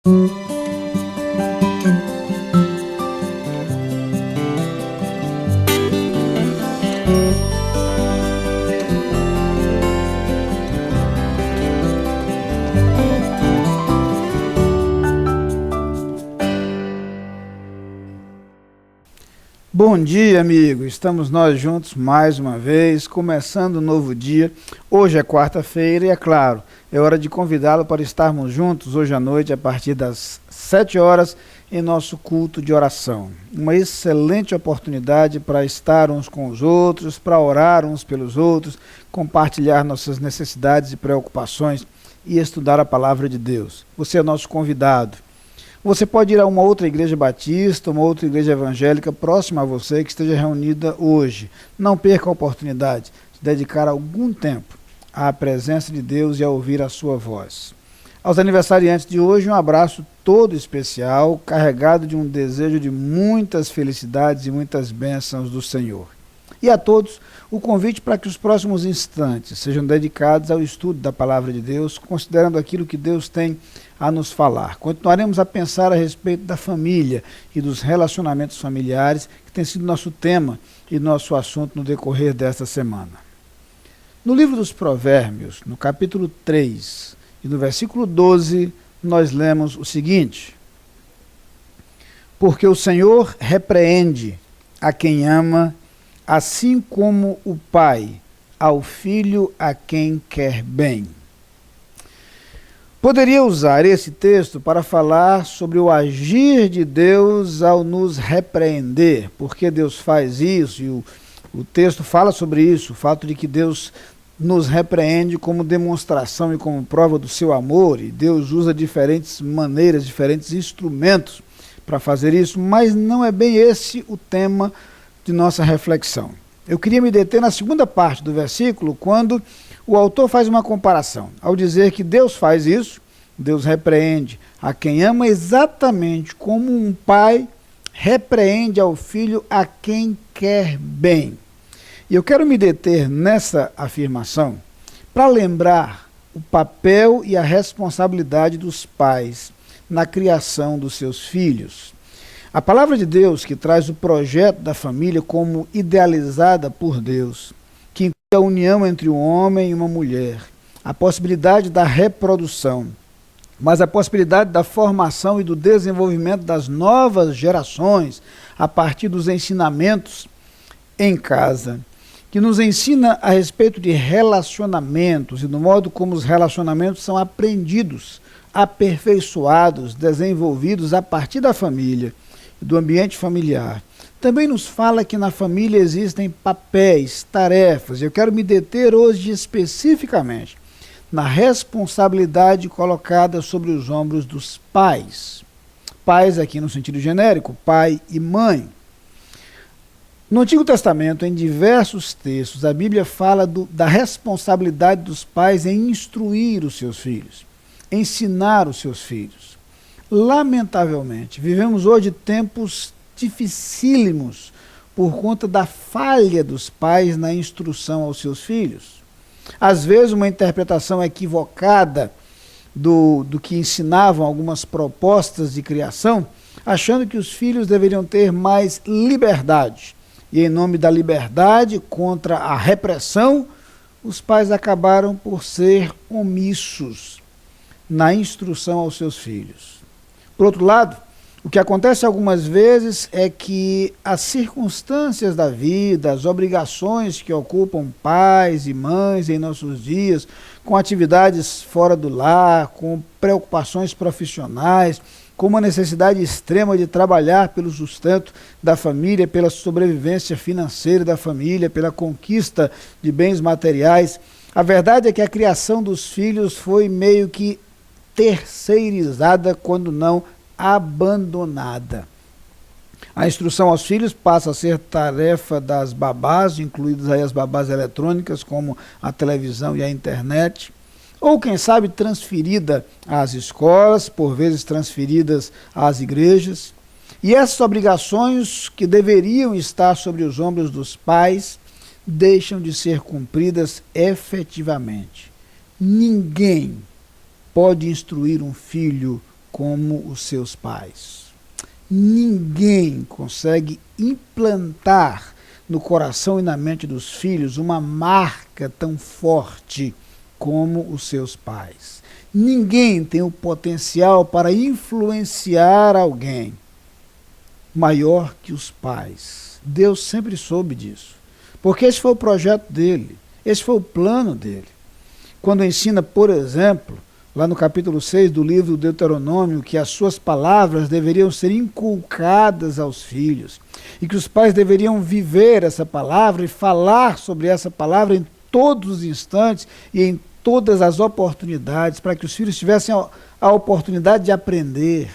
Bom dia, amigo. Estamos nós juntos mais uma vez, começando um novo dia. Hoje é quarta-feira e, é claro, é hora de convidá-lo para estarmos juntos hoje à noite, a partir das 7 horas, em nosso culto de oração. Uma excelente oportunidade para estar uns com os outros, para orar uns pelos outros, compartilhar nossas necessidades e preocupações e estudar a palavra de Deus. Você é nosso convidado. Você pode ir a uma outra igreja batista, uma outra igreja evangélica próxima a você que esteja reunida hoje. Não perca a oportunidade de dedicar algum tempo à presença de Deus e a ouvir a sua voz. Aos aniversariantes de hoje, um abraço todo especial, carregado de um desejo de muitas felicidades e muitas bênçãos do Senhor. E a todos, o convite para que os próximos instantes sejam dedicados ao estudo da Palavra de Deus, considerando aquilo que Deus tem a nos falar. Continuaremos a pensar a respeito da família e dos relacionamentos familiares, que tem sido nosso tema e nosso assunto no decorrer desta semana. No livro dos Provérbios, no capítulo 3 e no versículo 12, nós lemos o seguinte: porque o Senhor repreende a quem ama, assim como o pai ao filho a quem quer bem. Poderia usar esse texto para falar sobre o agir de Deus ao nos repreender, porque Deus faz isso, e o texto fala sobre isso, o fato de que Deus nos repreende como demonstração e como prova do seu amor, e Deus usa diferentes maneiras, diferentes instrumentos para fazer isso, mas não é bem esse o tema de nossa reflexão. Eu queria me deter na segunda parte do versículo, quando o autor faz uma comparação, ao dizer que Deus faz isso, Deus repreende a quem ama exatamente como um pai repreende ao filho a quem quer bem. E eu quero me deter nessa afirmação para lembrar o papel e a responsabilidade dos pais na criação dos seus filhos. A palavra de Deus, que traz o projeto da família como idealizada por Deus, que inclui a união entre um homem e uma mulher, a possibilidade da reprodução, mas a possibilidade da formação e do desenvolvimento das novas gerações a partir dos ensinamentos em casa, que nos ensina a respeito de relacionamentos e do modo como os relacionamentos são aprendidos, aperfeiçoados, desenvolvidos a partir da família, do ambiente familiar. Também nos fala que na família existem papéis, tarefas. Eu quero me deter hoje especificamente na responsabilidade colocada sobre os ombros dos pais. Pais aqui no sentido genérico, pai e mãe. No Antigo Testamento, em diversos textos, a Bíblia fala da responsabilidade dos pais em instruir os seus filhos, ensinar os seus filhos. Lamentavelmente, vivemos hoje tempos dificílimos por conta da falha dos pais na instrução aos seus filhos. Às vezes, uma interpretação equivocada do que ensinavam algumas propostas de criação, achando que os filhos deveriam ter mais liberdade. E em nome da liberdade contra a repressão, os pais acabaram por ser omissos na instrução aos seus filhos. Por outro lado, o que acontece algumas vezes é que as circunstâncias da vida, as obrigações que ocupam pais e mães em nossos dias, com atividades fora do lar, com preocupações profissionais, com uma necessidade extrema de trabalhar pelo sustento da família, pela sobrevivência financeira da família, pela conquista de bens materiais. A verdade é que a criação dos filhos foi meio que terceirizada, quando não abandonada. A instrução aos filhos passa a ser tarefa das babás, incluídas aí as babás eletrônicas, como a televisão e a internet, ou quem sabe transferida às escolas, por vezes transferidas às igrejas. E essas obrigações que deveriam estar sobre os ombros dos pais deixam de ser cumpridas efetivamente. Ninguém pode instruir um filho como os seus pais. Ninguém consegue implantar no coração e na mente dos filhos uma marca tão forte como os seus pais. Ninguém tem o potencial para influenciar alguém maior que os pais. Deus sempre soube disso, porque esse foi o projeto dele, esse foi o plano dele. Quando ensina, por exemplo, lá no capítulo 6 do livro do Deuteronômio, que as suas palavras deveriam ser inculcadas aos filhos, e que os pais deveriam viver essa palavra e falar sobre essa palavra em todos os instantes e em todas as oportunidades, para que os filhos tivessem a oportunidade de aprender.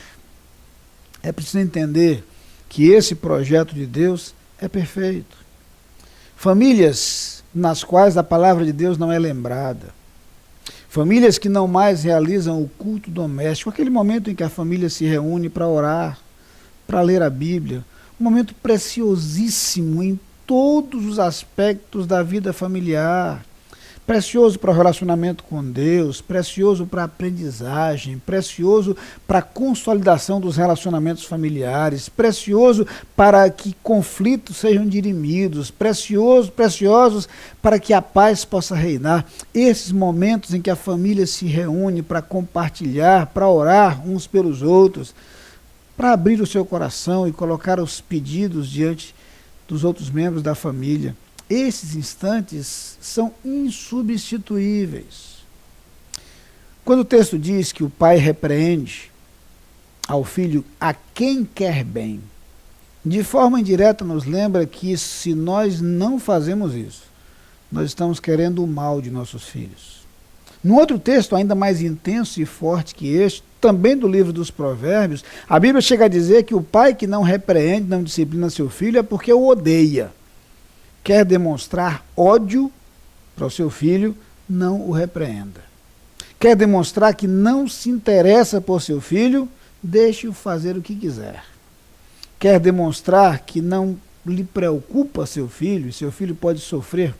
É preciso entender que esse projeto de Deus é perfeito. Famílias nas quais a palavra de Deus não é lembrada, famílias que não mais realizam o culto doméstico, aquele momento em que a família se reúne para orar, para ler a Bíblia, um momento preciosíssimo em todos os aspectos da vida familiar, precioso para o relacionamento com Deus, precioso para a aprendizagem, precioso para a consolidação dos relacionamentos familiares, precioso para que conflitos sejam dirimidos, preciosos para que a paz possa reinar. Esses momentos em que a família se reúne para compartilhar, para orar uns pelos outros, para abrir o seu coração e colocar os pedidos diante dos outros membros da família. Esses instantes são insubstituíveis. Quando o texto diz que o pai repreende ao filho a quem quer bem, de forma indireta nos lembra que se nós não fazemos isso, nós estamos querendo o mal de nossos filhos. Num outro texto ainda mais intenso e forte que este, também do livro dos Provérbios, a Bíblia chega a dizer que o pai que não repreende, não disciplina seu filho é porque o odeia. Quer demonstrar ódio para o seu filho, não o repreenda. Quer demonstrar que não se interessa por seu filho, deixe-o fazer o que quiser. Quer demonstrar que não lhe preocupa seu filho, e seu filho pode sofrer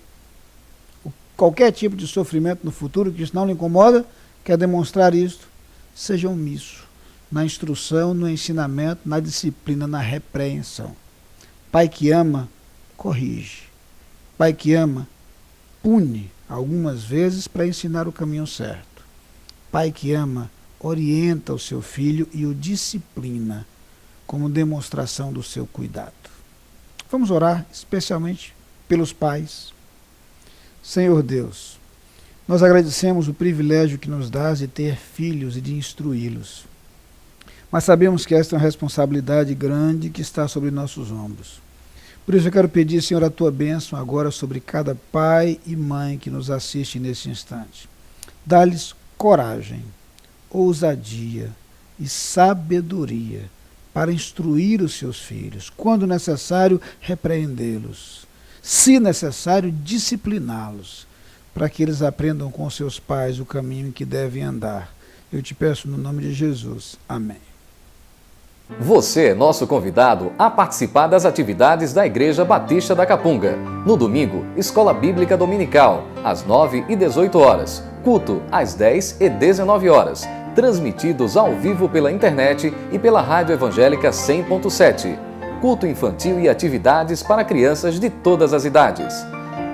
qualquer tipo de sofrimento no futuro, que isso não lhe incomoda, quer demonstrar isto, seja omisso na instrução, no ensinamento, na disciplina, na repreensão. Pai que ama, corrige. Pai que ama, pune algumas vezes para ensinar o caminho certo. Pai que ama, orienta o seu filho e o disciplina como demonstração do seu cuidado. Vamos orar especialmente pelos pais. Senhor Deus, nós agradecemos o privilégio que nos dás de ter filhos e de instruí-los. Mas sabemos que esta é uma responsabilidade grande que está sobre nossos ombros. Por isso eu quero pedir, Senhor, a tua bênção agora sobre cada pai e mãe que nos assiste nesse instante. Dá-lhes coragem, ousadia e sabedoria para instruir os seus filhos, quando necessário, repreendê-los, se necessário, discipliná-los, para que eles aprendam com seus pais o caminho em que devem andar. Eu te peço no nome de Jesus. Amém. Você é nosso convidado a participar das atividades da Igreja Batista da Capunga. No domingo, Escola Bíblica Dominical, às 9 e 18 horas. Culto, às 10 e 19 horas. Transmitidos ao vivo pela internet e pela Rádio Evangélica 100.7. Culto infantil e atividades para crianças de todas as idades.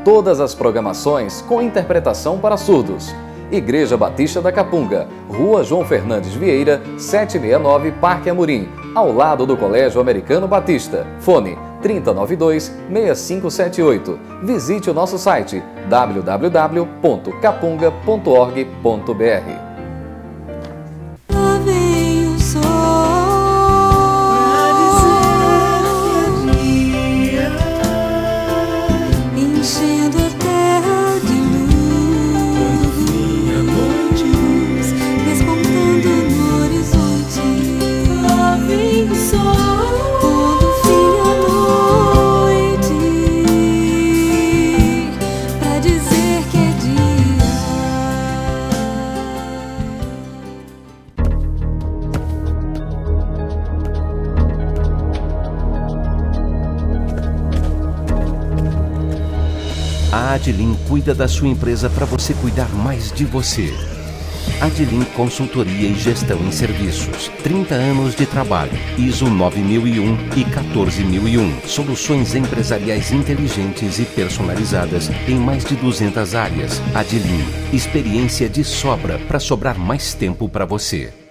Todas as programações com interpretação para surdos. Igreja Batista da Capunga, Rua João Fernandes Vieira, 769, Parque Amorim, ao lado do Colégio Americano Batista. Fone 3092-6578. Visite o nosso site www.capunga.org.br. A Adlin cuida da sua empresa para você cuidar mais de você. Adilin Consultoria e Gestão em Serviços. 30 anos de trabalho. ISO 9001 e 14001. Soluções empresariais inteligentes e personalizadas em mais de 200 áreas. Adilin. Experiência de sobra para sobrar mais tempo para você.